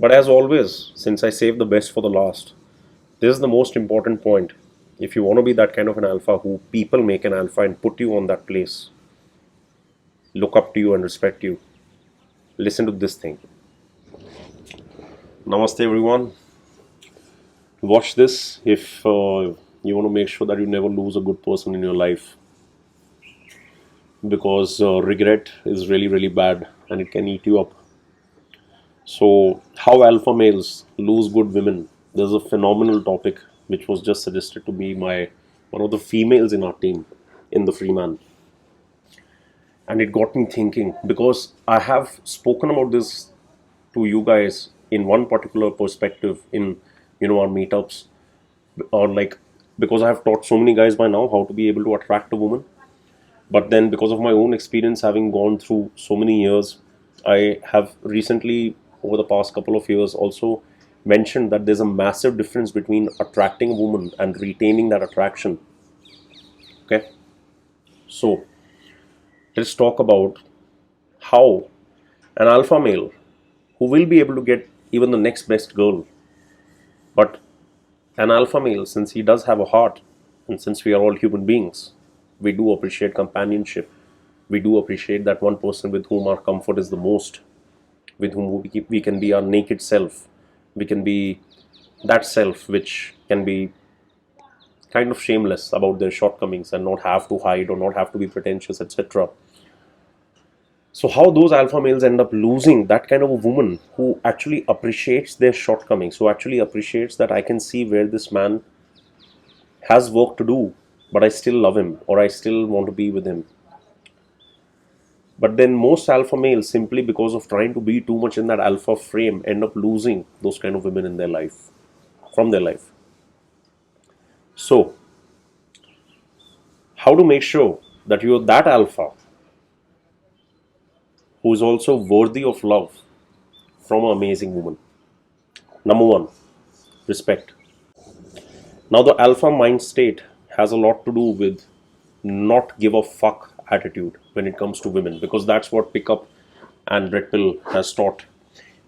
But as always, since I saved the best for the last, this is the most important point. If you want to be that kind of an alpha who people make an alpha and put you on that place, look up to you and respect you, listen to this thing. Namaste, everyone. Watch this if you want to make sure that you never lose a good person in your life, because regret is really, really bad and it can eat you up. So, how alpha males lose good women? There's a phenomenal topic which was just suggested to me by one of the females in our team in the Freeman, and it got me thinking because I have spoken about this to you guys in one particular perspective in our meetups, or like, because I have taught so many guys by now how to be able to attract a woman. But then, because of my own experience, having gone through so many years, I have recently, over the past couple of years, also mentioned that there's a massive difference between attracting a woman and retaining that attraction. Okay, so let's talk about how an alpha male who will be able to get even the next best girl, but an alpha male, since he does have a heart, and since we are all human beings, we do appreciate companionship. We do appreciate that one person with whom our comfort is the most, with whom we can be our naked self. We can be that self which can be kind of shameless about their shortcomings and not have to hide or not have to be pretentious, etc. So, how those alpha males end up losing that kind of a woman who actually appreciates their shortcomings, who actually appreciates that I can see where this man has work to do, but I still love him or I still want to be with him. But then most alpha males, simply because of trying to be too much in that alpha frame, end up losing those kind of women in their life, from their life. So, how to make sure that you're that alpha who is also worthy of love from an amazing woman? Number one, respect. Now, the alpha mind state has a lot to do with not give a fuck attitude when it comes to women, because that's what Pickup and Red Pill has taught.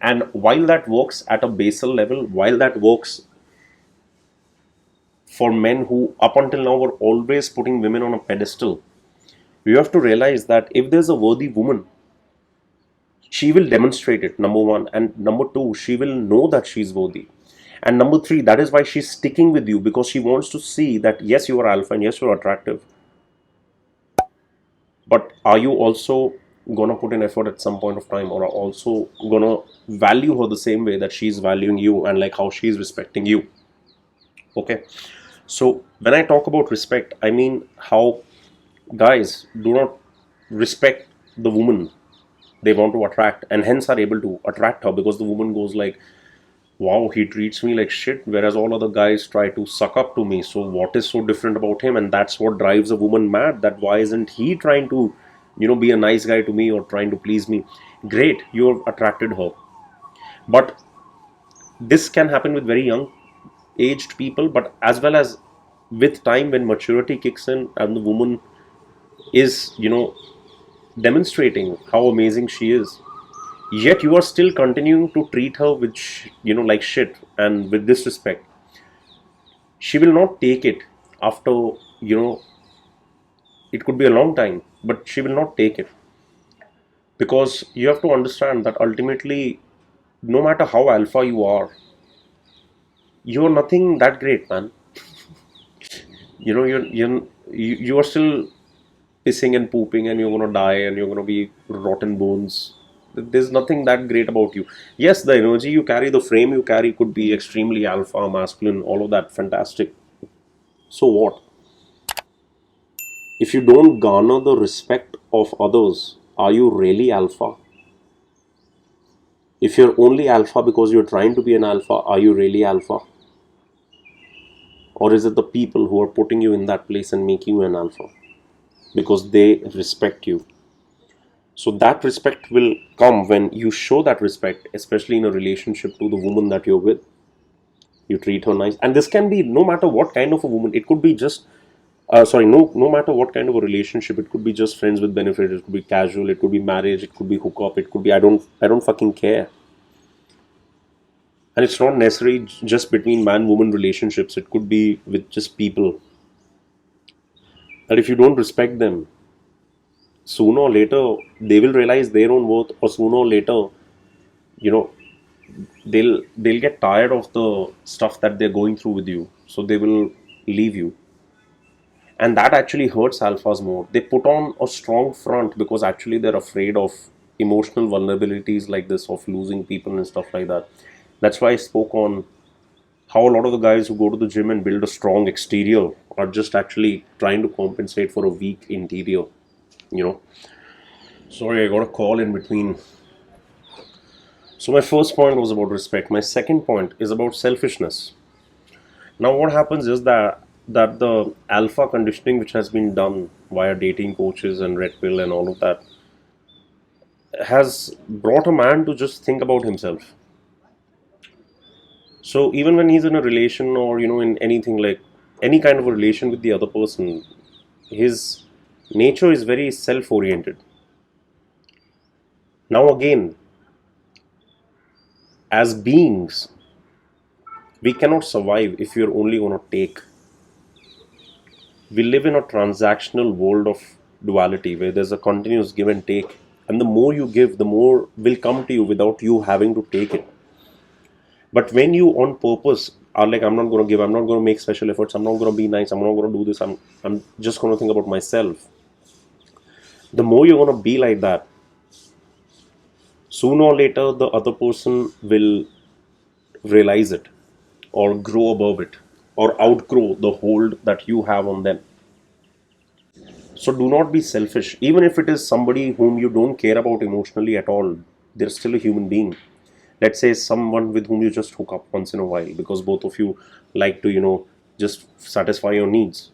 And while that works at a basal level, while that works for men who up until now were always putting women on a pedestal, you have to realize that if there's a worthy woman, she will demonstrate it, number one. And number two, she will know that she's worthy. And number three, that is why she's sticking with you, because she wants to see that yes, you are alpha and yes, you're attractive. But are you also gonna put in effort at some point of time, or are also gonna value her the same way that she's valuing you and like how she's respecting you? Okay. So when I talk about respect, I mean how guys do not respect the woman they want to attract and hence are able to attract her, because the woman goes like, wow, he treats me like shit, whereas all other guys try to suck up to me. So what is so different about him? And that's what drives a woman mad, that why isn't he trying to be a nice guy to me or trying to please me? Great, you've attracted her, but this can happen with very young aged people, but as well as with time, when maturity kicks in and the woman is demonstrating how amazing she is, yet you are still continuing to treat her with like shit and with disrespect. She will not take it after it could be a long time, but she will not take it, because you have to understand that ultimately, no matter how alpha you are, you're nothing that great, man. You are still pissing and pooping, and you're gonna die, and you're gonna be rotten bones. There's nothing that great about you. Yes, the energy you carry, the frame you carry could be extremely alpha, masculine, all of that, fantastic. So what? If you don't garner the respect of others, are you really alpha? If you're only alpha because you're trying to be an alpha, are you really alpha? Or is it the people who are putting you in that place and making you an alpha because they respect you? So that respect will come when you show that respect, especially in a relationship, to the woman that you're with. You treat her nice, and this can be no matter what kind of a woman. It could be just no matter what kind of a relationship. It could be just friends with benefits, it could be casual, it could be marriage, it could be hookup, it could be I don't fucking care. And it's not necessarily just between man woman relationships, it could be with just people. That if you don't respect them, sooner or later they will realize their own worth, or sooner or later, you know, they'll get tired of the stuff that they're going through with you, so they will leave you. And that actually hurts alphas more. They put on a strong front because actually they're afraid of emotional vulnerabilities like this, of losing people and stuff like that. That's why I spoke on how a lot of the guys who go to the gym and build a strong exterior are just actually trying to compensate for a weak interior, you know. Sorry, I got a call in between. So my first point was about respect. My second point is about selfishness. Now what happens is that the alpha conditioning which has been done via dating coaches and red pill and all of that has brought a man to just think about himself. So even when he's in a relation, or in anything like any kind of a relation with the other person, his nature is very self oriented. Now again, as beings, we cannot survive if we're only going to take. We live in a transactional world of duality where there's a continuous give and take, and the more you give, the more will come to you without you having to take it. But when you on purpose are like, I'm not going to give, I'm not going to make special efforts, I'm not going to be nice, I'm not going to do this, I'm just going to think about myself, the more you're going to be like that, sooner or later the other person will realize it, or grow above it, or outgrow the hold that you have on them. So do not be selfish. Even if it is somebody whom you don't care about emotionally at all, they're still a human being. Let's say someone with whom you just hook up once in a while because both of you like to, just satisfy your needs.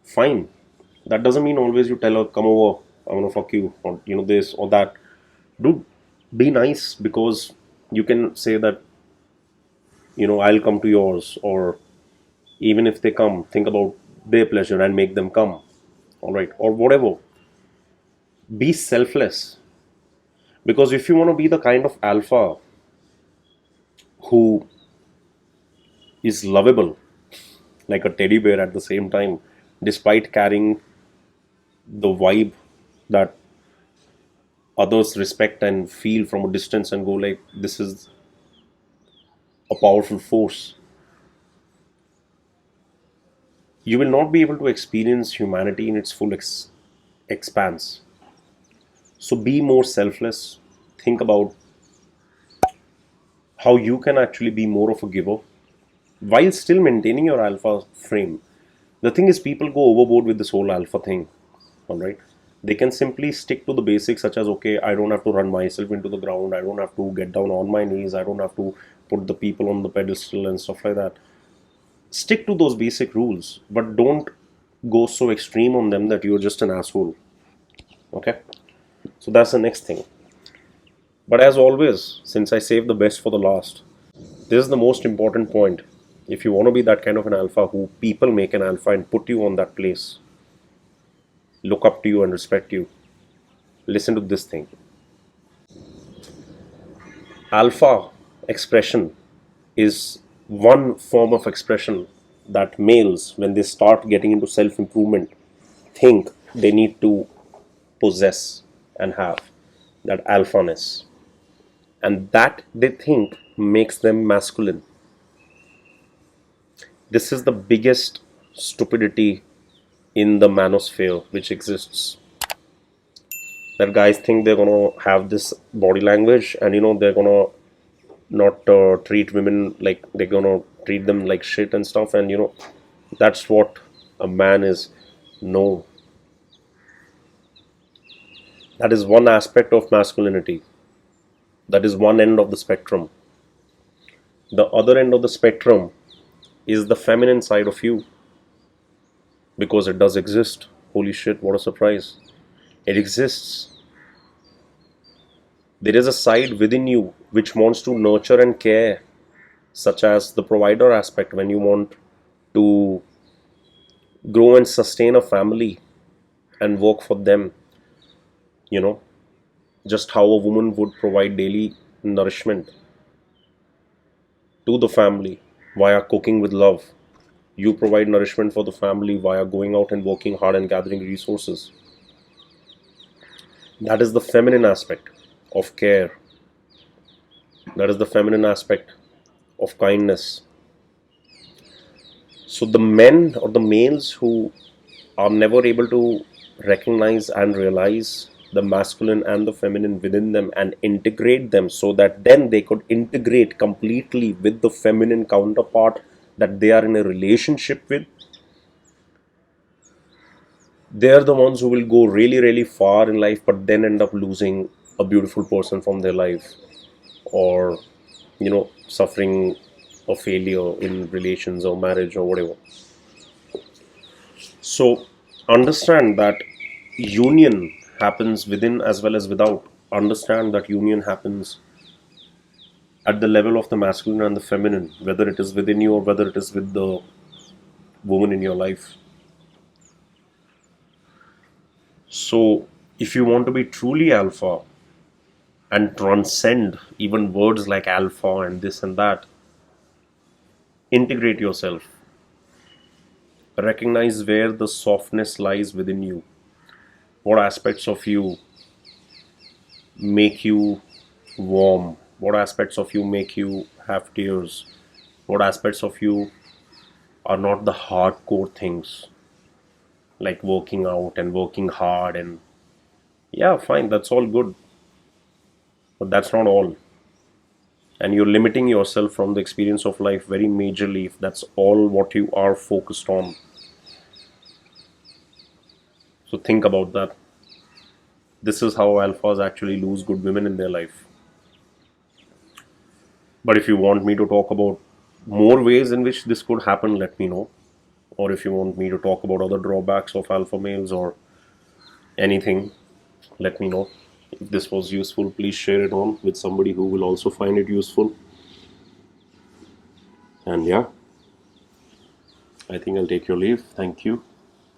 Fine. That doesn't mean always you tell her, come over, I want to fuck you, or this or that. Dude, be nice, because you can say that, I'll come to yours, or even if they come, think about their pleasure and make them come. All right, or whatever. Be selfless. Because if you want to be the kind of alpha who is lovable, like a teddy bear at the same time, despite carrying the vibe that others respect and feel from a distance and go like, this is a powerful force, you will not be able to experience humanity in its full expanse. So be more selfless. Think about how you can actually be more of a giver while still maintaining your alpha frame. The thing is, people go overboard with this whole alpha thing. All right, they can simply stick to the basics, such as, okay, I don't have to run myself into the ground, I don't have to get down on my knees, I don't have to put the people on the pedestal and stuff like that. Stick to those basic rules, but don't go so extreme on them that you're just an asshole. Okay, so that's the next thing. But as always, since I saved the best for the last, this is the most important point. If you want to be that kind of an alpha who people make an alpha and put you on that place, look up to you and respect you, listen to this thing. Alpha expression is one form of expression that males, when they start getting into self improvement, think they need to possess and have, that alphaness. And that they think makes them masculine. This is the biggest stupidity in the manosphere which exists. That guys think they're gonna have this body language, and they're gonna not treat women like, they're gonna treat them like shit and stuff, and that's what a man is. No, that is one aspect of masculinity. That is one end of the spectrum. The other end of the spectrum is the feminine side of you, because it does exist. Holy shit, what a surprise! It exists. There is a side within you which wants to nurture and care, such as the provider aspect, when you want to grow and sustain a family and work for them, you know, just how a woman would provide daily nourishment. to the family via cooking with love. You provide nourishment for the family via going out and working hard and gathering resources. That is the feminine aspect of care. That is the feminine aspect of kindness. So the men or the males who are never able to recognize and realize the masculine and the feminine within them and integrate them, so that then they could integrate completely with the feminine counterpart that they are in a relationship with, they're the ones who will go really, really far in life, but then end up losing a beautiful person from their life, or suffering a failure in relations or marriage or whatever. So understand that union happens within as well as without. Understand that union happens at the level of the masculine and the feminine, whether it is within you or whether it is with the woman in your life. So if you want to be truly alpha and transcend even words like alpha and this and that, integrate yourself. Recognize where the softness lies within you. What aspects of you make you warm? What aspects of you make you have tears? What aspects of you are not the hardcore things, like working out and working hard? And yeah, fine, that's all good, but that's not all. And you're limiting yourself from the experience of life very majorly if that's all what you are focused on. So think about that. This is how alphas actually lose good women in their life. But if you want me to talk about more ways in which this could happen, let me know. Or if you want me to talk about other drawbacks of alpha males or anything, let me know. If this was useful, please share it on with somebody who will also find it useful. And yeah, I think I'll take your leave. Thank you.